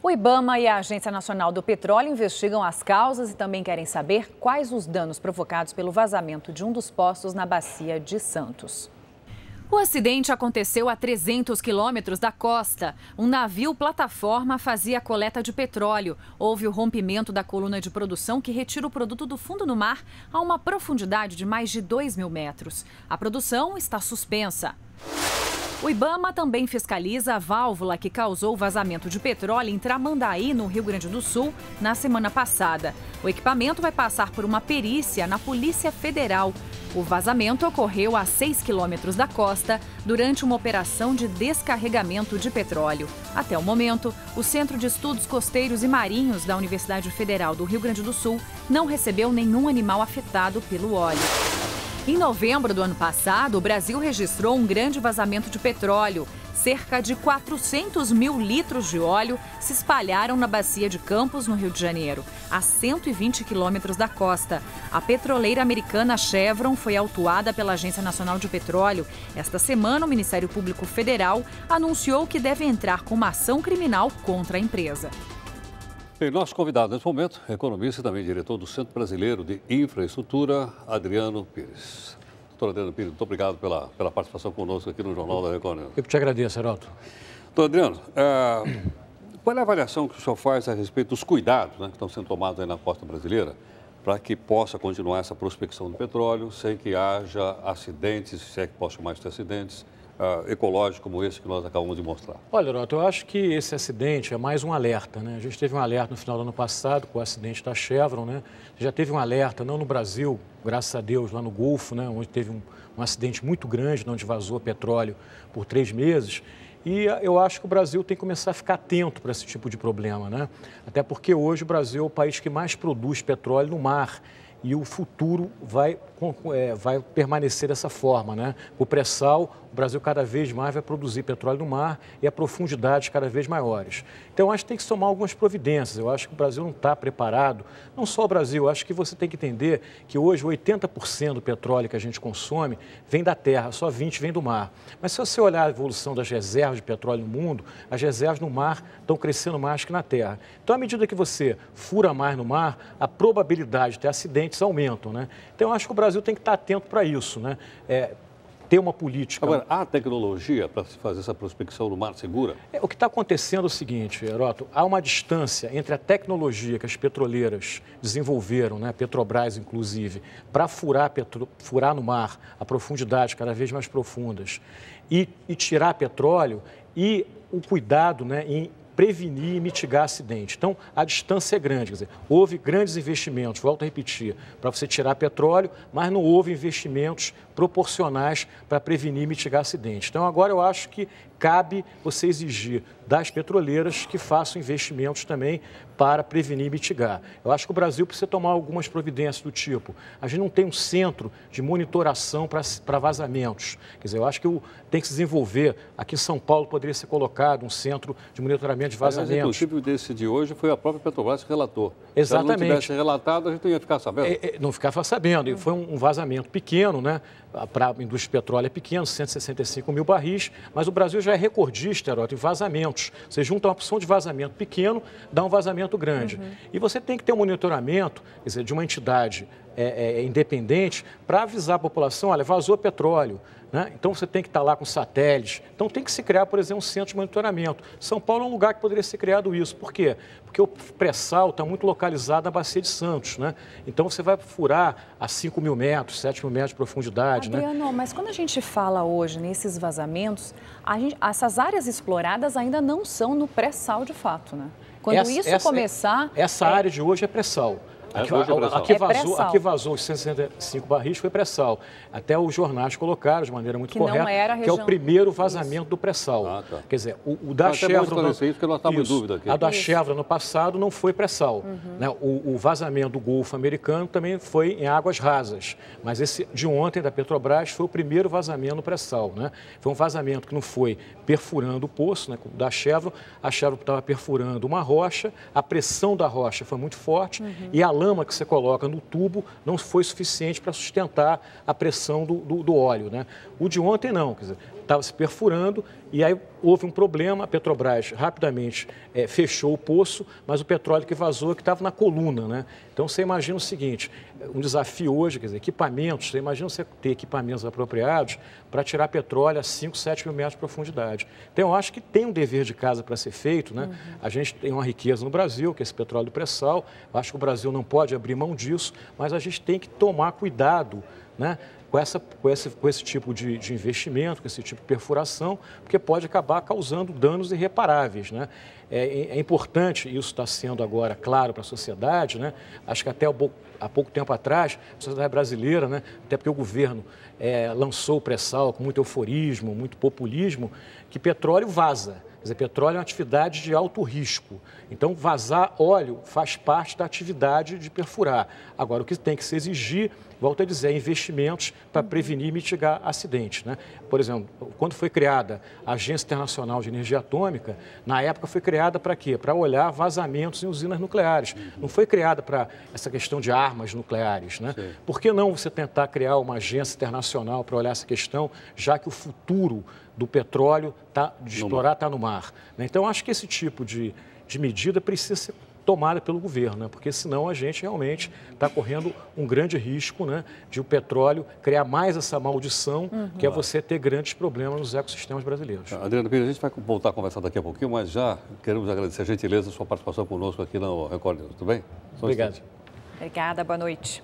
O IBAMA e a Agência Nacional do Petróleo investigam as causas e também querem saber quais os danos provocados pelo vazamento de um dos poços na bacia de Santos. O acidente aconteceu a 300 quilômetros da costa. Um navio plataforma fazia a coleta de petróleo. Houve o rompimento da coluna de produção que retira o produto do fundo do mar a uma profundidade de mais de 2.000 metros. A produção está suspensa. O IBAMA também fiscaliza a válvula que causou o vazamento de petróleo em Tramandaí, no Rio Grande do Sul, na semana passada. O equipamento vai passar por uma perícia na Polícia Federal. O vazamento ocorreu a 6 quilômetros da costa durante uma operação de descarregamento de petróleo. Até o momento, o Centro de Estudos Costeiros e Marinhos da Universidade Federal do Rio Grande do Sul não recebeu nenhum animal afetado pelo óleo. Em novembro do ano passado, o Brasil registrou um grande vazamento de petróleo. Cerca de 400 mil litros de óleo se espalharam na bacia de Campos, no Rio de Janeiro, a 120 quilômetros da costa. A petroleira americana Chevron foi autuada pela Agência Nacional de Petróleo. Esta semana, o Ministério Público Federal anunciou que deve entrar com uma ação criminal contra a empresa. Bem, nosso convidado nesse momento, economista e também diretor do Centro Brasileiro de Infraestrutura, Adriano Pires. Doutor Adriano Pires, muito obrigado pela participação conosco aqui no Jornal da Record. Eu que te agradeço, Heraldo. Doutor Adriano, qual é a avaliação que o senhor faz a respeito dos cuidados, né, que estão sendo tomados aí na costa brasileira para que possa continuar essa prospecção do petróleo sem que haja acidentes, se é que possa mais ter acidentes, ecológicos como esse que nós acabamos de mostrar? Olha, Heroto, eu acho que esse acidente é mais um alerta, né? A gente teve um alerta no final do ano passado com o acidente da Chevron, né? Já teve um alerta, não no Brasil, graças a Deus, lá no Golfo, né? Onde teve um acidente muito grande, onde vazou petróleo por 3 meses. E eu acho que o Brasil tem que começar a ficar atento para esse tipo de problema, né? Até porque hoje o Brasil é o país que mais produz petróleo no mar. E o futuro vai permanecer dessa forma, né? O pré-sal, o Brasil cada vez mais vai produzir petróleo no mar e a profundidades cada vez maiores. Então, eu acho que tem que tomar algumas providências. Eu acho que o Brasil não está preparado, não só o Brasil, eu acho que você tem que entender que hoje 80% do petróleo que a gente consome vem da terra, só 20% vem do mar. Mas se você olhar a evolução das reservas de petróleo no mundo, as reservas no mar estão crescendo mais que na terra. Então, à medida que você fura mais no mar, a probabilidade de ter acidentes aumentam, né? Então, eu acho que o Brasil tem que estar atento para isso, né? Ter uma política. Agora, há tecnologia para se fazer essa prospecção no mar segura? O que está acontecendo é o seguinte, Heroto, há uma distância entre a tecnologia que as petroleiras desenvolveram, né, Petrobras inclusive, para furar no mar a profundidade cada vez mais profundas e tirar petróleo e o cuidado, né, em prevenir e mitigar acidente. Então, a distância é grande, quer dizer, houve grandes investimentos, volto a repetir, para você tirar petróleo, mas não houve investimentos proporcionais para prevenir e mitigar acidentes. Então, agora eu acho que cabe você exigir das petroleiras que façam investimentos também para prevenir e mitigar. Eu acho que o Brasil precisa tomar algumas providências do tipo, a gente não tem um centro de monitoração para vazamentos. Quer dizer, eu acho que tem que se desenvolver, aqui em São Paulo poderia ser colocado um centro de monitoramento de vazamentos. Mas, inclusive, desse de hoje foi a própria Petrobras que relatou. Exatamente. Se ela não tivesse relatado, a gente não ia ficar sabendo. Não ficava sabendo. E foi um vazamento pequeno, né? Para a indústria de petróleo é pequeno, 165 mil barris, mas o Brasil já é recordista, Heroto, em vazamentos. Você junta uma opção de vazamento pequeno, dá um vazamento grande. E você tem que ter um monitoramento, quer dizer, de uma entidade independente para avisar a população, olha, vazou petróleo. Né? Então, você tem que estar lá com satélites. Então, tem que se criar, por exemplo, um centro de monitoramento. São Paulo é um lugar que poderia ser criado isso. Por quê? Porque o pré-sal está muito localizado na Bacia de Santos. Né? Então, você vai furar a 5 mil metros, 7 mil metros de profundidade. Adriano, né? Mas quando a gente fala hoje nesses vazamentos, essas áreas exploradas ainda não são no pré-sal de fato, né? Quando isso começar... Essa área de hoje é pré-sal. Aqui vazou os 165 barris, foi pré-sal. Até os jornais colocaram de maneira muito correta, que é o primeiro vazamento do pré-sal. Quer dizer, o da Chevron... Isso, porque nós estávamos em dúvida aqui. A da Chevron no passado não foi pré-sal. Né? O vazamento do Golfo americano também foi em águas rasas. Mas esse de ontem, da Petrobras, foi o primeiro vazamento no pré-sal. Né? Foi um vazamento que não foi perfurando o poço, né? Da Chevron. A Chevron estava perfurando uma rocha, a pressão da rocha foi muito forte e a lama que você coloca no tubo não foi suficiente para sustentar a pressão do óleo, né? O de ontem não, quer dizer, estava se perfurando e aí houve um problema, a Petrobras rapidamente fechou o poço, mas o petróleo que vazou é que estava na coluna, né? Então você imagina o seguinte, um desafio hoje, quer dizer, equipamentos, você imagina você ter equipamentos apropriados para tirar petróleo a 5, 7 mil metros de profundidade. Então eu acho que tem um dever de casa para ser feito, né? A gente tem uma riqueza no Brasil, que é esse petróleo do pré-sal, eu acho que o Brasil não pode abrir mão disso, mas a gente tem que tomar cuidado, né, com esse tipo de investimento, com esse tipo de perfuração, porque pode acabar causando danos irreparáveis, né? É importante, isso está sendo agora claro para a sociedade, né? Acho que até há pouco tempo atrás, a sociedade brasileira, né, até porque o governo lançou o pré-sal com muito euforismo, muito populismo, que petróleo vaza. Quer dizer, petróleo é uma atividade de alto risco. Então, vazar óleo faz parte da atividade de perfurar. Agora, o que tem que se exigir, volto a dizer, é investimentos para prevenir e mitigar acidentes, né? Por exemplo, quando foi criada a Agência Internacional de Energia Atômica, na época foi criada para quê? Para olhar vazamentos em usinas nucleares. Não foi criada para essa questão de armas nucleares, né? Sim. Por que não você tentar criar uma agência internacional para olhar essa questão, já que o futuro do petróleo de explorar está no mar, né? Então, acho que esse tipo de medida precisa ser tomada pelo governo, né? Porque senão a gente realmente está correndo um grande risco, né, de o petróleo criar mais essa maldição, que é você ter grandes problemas nos ecossistemas brasileiros. Adriano Pires, a gente vai voltar a conversar daqui a pouquinho, mas já queremos agradecer a gentileza da sua participação conosco aqui no Record News, tudo bem? Obrigado. Obrigada, boa noite.